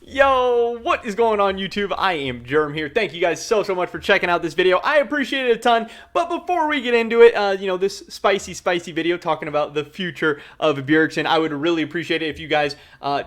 Yo, what is going on YouTube? I am Germ here. Thank you guys so much for checking out this video. I appreciate it a ton. But before we get into it, this spicy video talking about the future of Bjergsen, I would really appreciate it if you guys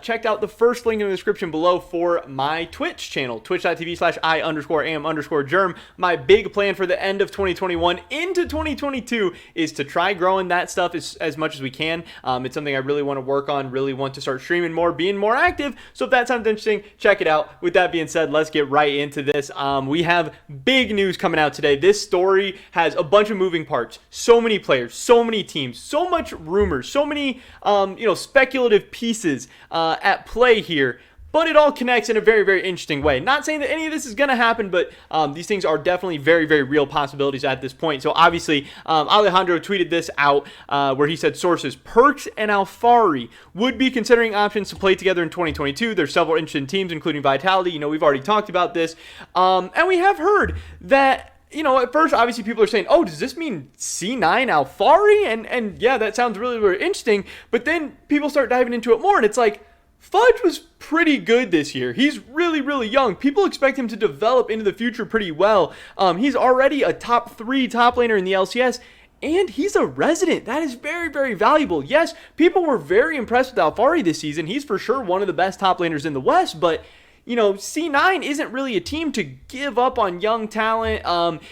checked out the first link in the description below for my Twitch channel, twitch.tv/I_am_germ. My big plan for the end of 2021 into 2022 is to try growing that stuff as much as we can. It's something I really want to work on, really want to start streaming more, being more active. So if that sounds interesting, check it out. With that being said, let's get right into this. We have big news coming out today. This story has a bunch of moving parts, so many players, so many teams, so much rumors, so many speculative pieces at play here. But it all connects in a very interesting way. Not saying that any of this is going to happen, but these things are definitely very real possibilities at this point. So obviously, Alejandro tweeted this out where he said, sources, Perkz and Alphari would be considering options to play together in 2022. There's several interesting teams, including Vitality. We've already talked about this. And we have heard that, at first, obviously, people are saying, oh, does this mean C9 Alphari? And yeah, that sounds really interesting. But then people start diving into it more, and it's like, Fudge was pretty good this year. He's really young. People expect him to develop into the future pretty well. He's already a top 3 top laner in the LCS, and he's a resident. That is very valuable. Yes, people were very impressed with Alphari this season. He's for sure one of the best top laners in the West, but C9 isn't really a team to give up on young talent,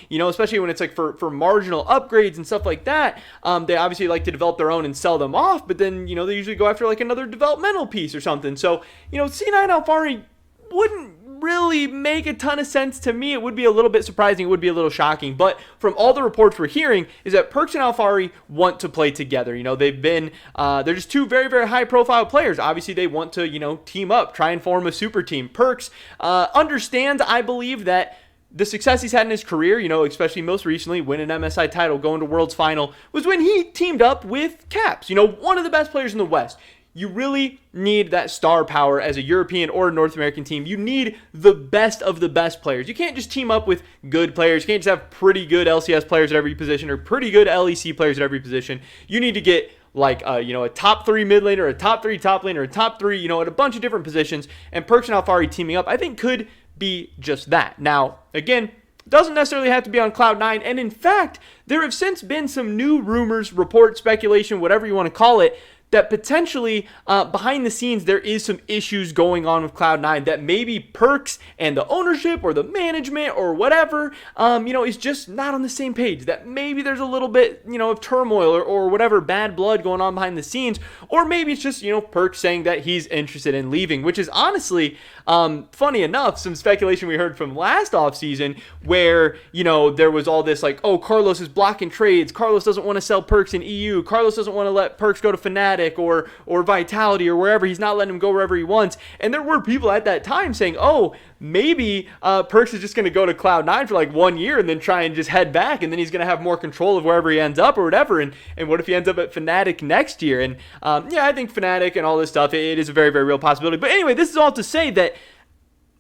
especially when it's like for marginal upgrades and stuff like that. They obviously like to develop their own and sell them off, but then, they usually go after like another developmental piece or something. So, C9 Alphari wouldn't really make a ton of sense to me. It would be a little bit surprising. It would be a little shocking. But from all the reports we're hearing is that Perkz and Alphari want to play together. They've been, they're just two very high profile players. Obviously, they want to, team up, try and form a super team. Perkz understands, I believe, that the success he's had in his career, especially most recently, winning an MSI title, going to Worlds Final, was when he teamed up with Caps, one of the best players in the West. You really need that star power as a European or a North American team. You need the best of the best players. You can't just team up with good players. You can't just have pretty good LCS players at every position or pretty good LEC players at every position. You need to get like, a top 3 mid laner, a top 3 top laner, a top 3, at a bunch of different positions. And Perkz and Alphari teaming up, I think, could be just that. Now, again, doesn't necessarily have to be on Cloud9. And in fact, there have since been some new rumors, reports, speculation, whatever you want to call it, that potentially behind the scenes there is some issues going on with Cloud9 that maybe Perkz and the ownership or the management or whatever, is just not on the same page. That maybe there's a little bit, of turmoil or whatever bad blood going on behind the scenes. Or maybe it's just, Perkz saying that he's interested in leaving, which is honestly, funny enough, some speculation we heard from last offseason where, there was all this like, oh, Carlos is blocking trades. Carlos doesn't want to sell Perkz in EU. Carlos doesn't want to let Perkz go to Fnatic or Vitality or wherever. He's not letting him go wherever he wants. And there were people at that time saying, oh, maybe Perkz is just going to go to Cloud9 for like 1 year and then try and just head back, and then he's going to have more control of wherever he ends up or whatever. And what if he ends up at Fnatic next year? And I think Fnatic and all this stuff, it is a very real possibility. But anyway, this is all to say that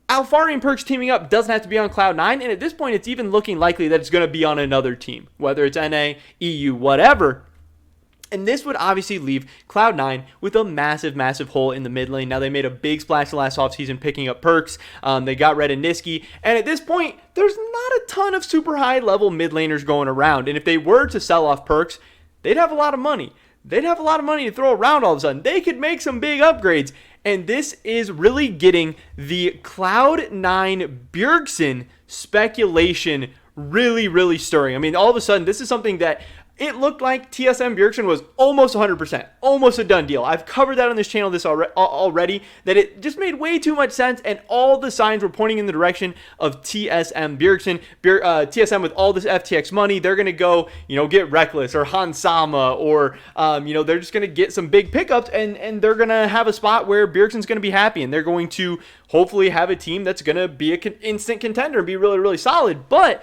Alphari and Perkz teaming up doesn't have to be on Cloud9, and at this point it's even looking likely that it's going to be on another team, whether it's NA, EU, whatever. And this would obviously leave Cloud9 with a massive hole in the mid lane. Now, they made a big splash the last offseason picking up Perkz. They got rid of Niski. And at this point, there's not a ton of super high-level mid laners going around. And if they were to sell off Perkz, they'd have a lot of money. They'd have a lot of money to throw around all of a sudden. They could make some big upgrades. And this is really getting the Cloud9 Bjergsen speculation really stirring. I mean, all of a sudden, this is something that it looked like TSM Bjergsen was almost 100%, almost a done deal. I've covered that on this channel already, that it just made way too much sense, and all the signs were pointing in the direction of TSM Bjergsen. TSM with all this FTX money, they're going to go, get Reckless or Hansama, or, they're just going to get some big pickups, and they're going to have a spot where Bjergsen's going to be happy, and they're going to hopefully have a team that's going to be an instant contender and be really solid. But,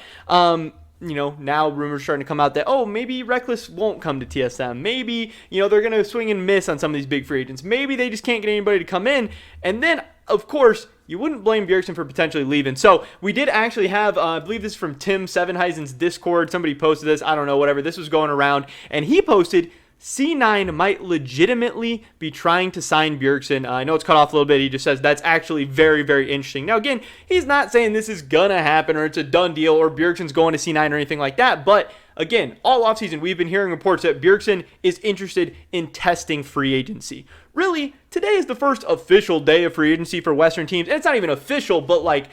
now rumors starting to come out that, oh, maybe Reckless won't come to TSM. Maybe, they're going to swing and miss on some of these big free agents. Maybe they just can't get anybody to come in. And then, of course, you wouldn't blame Bjergsen for potentially leaving. So we did actually have, I believe this is from Tim Sevenheisen's Discord. Somebody posted this. I don't know, whatever. This was going around. And he posted C9 might legitimately be trying to sign Bjergsen. I know it's cut off a little bit. He just says that's actually very, very interesting. Now, again, he's not saying this is going to happen or it's a done deal or Bjergsen's going to C9 or anything like that. But again, all offseason, we've been hearing reports that Bjergsen is interested in testing free agency. Really, today is the first official day of free agency for Western teams. And it's not even official, but like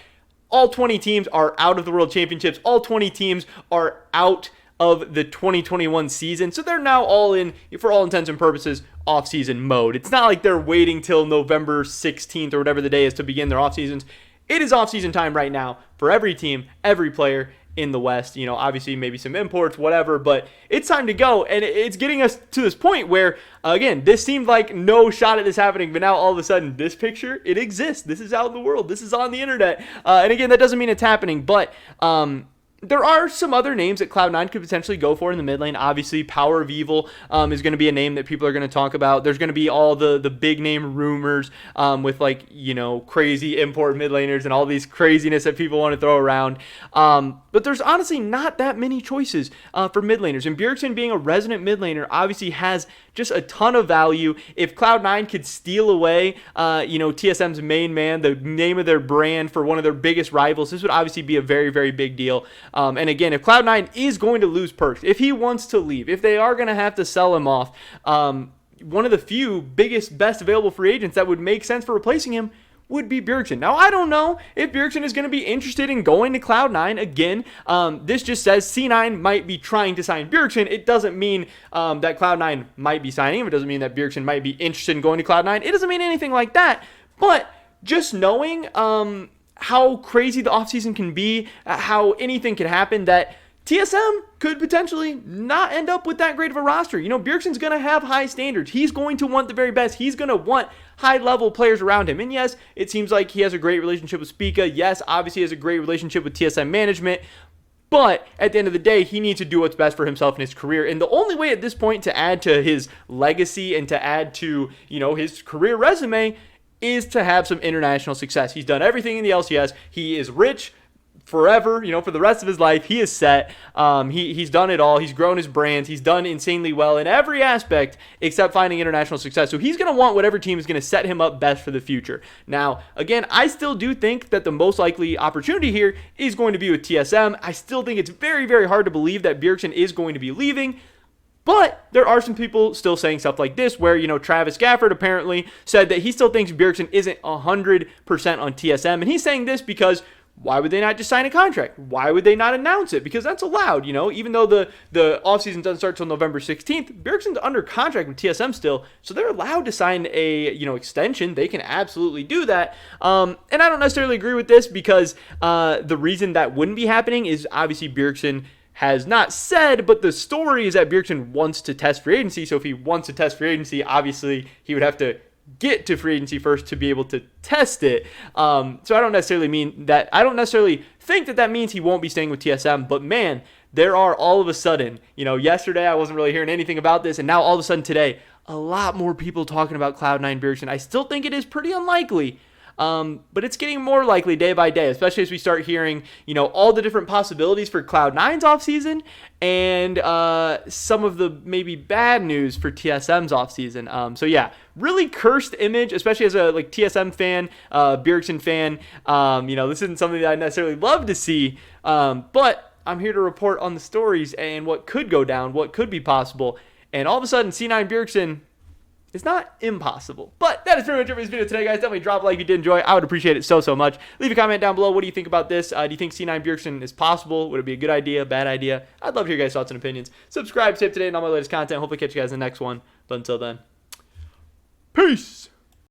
all 20 teams are out of the World Championships. All 20 teams are out of the 2021 season. So they're now all in, for all intents and purposes, off-season mode. It's not like they're waiting till November 16th or whatever the day is to begin their off-seasons. It is off-season time right now for every team, every player in the West. You know, obviously maybe some imports, whatever, but it's time to go. And it's getting us to this point where, again, this seemed like no shot at this happening, but now all of a sudden this picture, it exists. This is out in the world. This is on the internet. And again, that doesn't mean it's happening, but there are some other names that Cloud9 could potentially go for in the mid lane. Obviously, Power of Evil is going to be a name that people are going to talk about. There's going to be all the big name rumors with like, you know, crazy import mid laners and all these craziness that people want to throw around. But there's honestly not that many choices for mid laners. And Bjergsen being a resident mid laner obviously has just a ton of value. If Cloud9 could steal away, TSM's main man, the name of their brand for one of their biggest rivals, this would obviously be a very, very big deal. And again, if Cloud9 is going to lose Perkz, if he wants to leave, if they are going to have to sell him off, one of the few biggest, best available free agents that would make sense for replacing him would be Bjergsen. Now, I don't know if Bjergsen is going to be interested in going to Cloud9. Again, this just says C9 might be trying to sign Bjergsen. It doesn't mean that Cloud9 might be signing him. It doesn't mean that Bjergsen might be interested in going to Cloud9. It doesn't mean anything like that. But just knowing how crazy the offseason can be, how anything can happen, that TSM could potentially not end up with that great of a roster. You know, Bjergsen's going to have high standards. He's going to want the very best. He's going to want high-level players around him. And yes, it seems like he has a great relationship with Spica. Yes, obviously he has a great relationship with TSM management. But at the end of the day, he needs to do what's best for himself and his career. And the only way at this point to add to his legacy and to add to, you know, his career resume is to have some international success. He's done everything in the LCS. He is rich forever, you know, for the rest of his life. He is set. He's done it all. He's grown his brands. He's done insanely well in every aspect except finding international success. So he's going to want whatever team is going to set him up best for the future. Now, again, I still do think that the most likely opportunity here is going to be with TSM. I still think it's very, very hard to believe that Bjergsen is going to be leaving. But there are some people still saying stuff like this where, you know, Travis Gafford apparently said that he still thinks Bjergsen isn't 100% on TSM. And he's saying this because why would they not just sign a contract? Why would they not announce it? Because that's allowed, you know, even though the offseason doesn't start till November 16th, Bjergsen's under contract with TSM still, so they're allowed to sign a, you know, extension. They can absolutely do that. And I don't necessarily agree with this because the reason that wouldn't be happening is obviously Bjergsen has not said, but the story is that Bjergsen wants to test free agency. So if he wants to test free agency, obviously he would have to get to free agency first to be able to test it. So I don't necessarily think that means he won't be staying with TSM, but man, there are all of a sudden, you know, yesterday I wasn't really hearing anything about this, and now all of a sudden today, a lot more people talking about Cloud9 Bjergsen. I still think it is pretty unlikely, but it's getting more likely day by day, especially as we start hearing, you know, all the different possibilities for Cloud9's offseason and some of the maybe bad news for TSM's offseason. So yeah, really cursed image, especially as a like TSM fan, Bjergsen fan. You know, this isn't something that I necessarily love to see, but I'm here to report on the stories and what could go down, what could be possible. And all of a sudden, C9 Bjergsen, it's not impossible. But that is pretty much it for this video today, guys. Definitely drop a like if you did enjoy. I would appreciate it so much. Leave a comment down below. What do you think about this? Do you think C9 Bjergsen is possible? Would it be a good idea, bad idea? I'd love to hear your guys' thoughts and opinions. Subscribe, stay up to date on all my latest content. Hopefully catch you guys in the next one. But until then, peace!